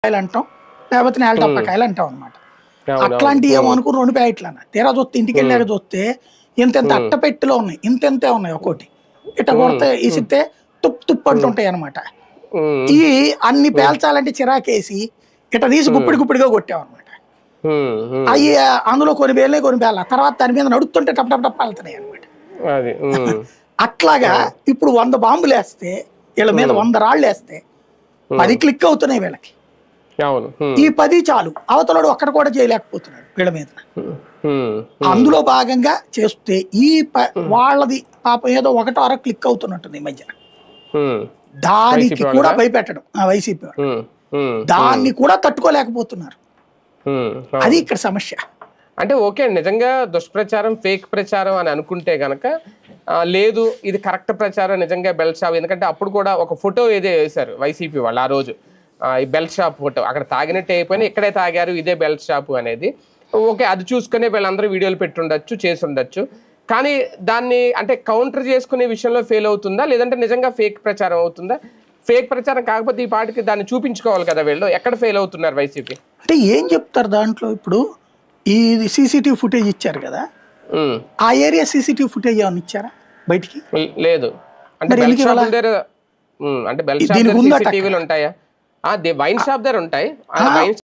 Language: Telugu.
కాయలు అంటాం, లేకపోతే నేల టప్పకాయలు అంటాం అనమాట. అట్లాంటివి ఏమో అనుకుని 2 ప్యాకెట్లు అన్న. తీరా చూస్తే ఇంటికి వెళ్ళాక చూస్తే ఇంత అట్టపెట్టిలో ఉన్నాయి, ఇంతే ఉన్నాయి ఒక్కోటి. ఇట్ట కొడితే ఇసితే తుప్పు తుప్పు అంటుంటాయి అనమాట. ఈ అన్ని పేల్చాలంటే చిరాకేసి ఇట్ట తీసి గుప్పిడిగా కొట్టామన్నమాట. అవి అందులో కొన్ని పేర్లే కొన్ని పేర్ల తర్వాత దాని మీద నడుస్తుంటే టప్ టప్ టప్ వెళ్తున్నాయి అనమాట. అట్లాగా ఇప్పుడు 100 బాంబులు వేస్తే వీళ్ళ మీద 100 రాళ్ళు వేస్తే 10 క్లిక్ అవుతున్నాయి వీళ్ళకి. ఈ 10 చాలు, అవతలడు ఒక్కడ కూడా చేయలేకపోతున్నాడు వీళ్ళ మీద. అందులో భాగంగా చేస్తే ఈ వాళ్ళది పాపం ఏదో 1 క్లిక్ అవుతున్నట్టుంది ఈ మధ్యన. దానికి కూడా భయపెట్టడం వైసీపీ దాన్ని కూడా తట్టుకోలేకపోతున్నారు. అది ఇక్కడ సమస్య. అంటే ఓకే అండి, నిజంగా దుష్ప్రచారం ఫేక్ ప్రచారం అని అనుకుంటే గనక లేదు, ఇది కరెక్ట్ ప్రచారం నిజంగా బెల్ట్ షాప్. ఎందుకంటే అప్పుడు కూడా ఒక ఫోటో ఏదో వేశారు వైసీపీ వాళ్ళు ఆ రోజు, ఈ బెల్ట్ షాప్ ఫోటో. అక్కడ తాగినట్టు అయిపోయినా ఇక్కడే తాగారు, ఇదే బెల్ట్ షాప్ అనేది. ఓకే, అది చూసుకునే వీళ్ళందరూ వీడియోలు పెట్టుండొచ్చు, చేసి ఉండొచ్చు. కానీ దాన్ని అంటే కౌంటర్ చేసుకునే విషయంలో ఫెయిల్ అవుతుందా, లేదంటే నిజంగా ఫేక్ ప్రచారం అవుతుందా? ఫేక్ ప్రచారం కాకపోతే ఈ పాటికి దాన్ని చూపించుకోవాలి కదా వీళ్ళు. ఎక్కడ ఫెయిల్ అవుతున్నారు వైసీపీ? అంటే ఏం చెప్తారు దాంట్లో? ఇప్పుడు ఈ సీసీటీవీ ఫుటేజ్ ఇచ్చారు కదా, ఆ ఏరియా సీసీటీవీ ఫుటేజ్ ఏమైనా ఇచ్చారా బయటికి? లేదు. అంటే బెల్ట్ షాప్ దగ్గర, అంటే బెల్ట్ షాప్ దగ్గర సీసీటీవీలు ఉంటాయా? వైన్ షాప్ దగ్గర ఉంటాయి.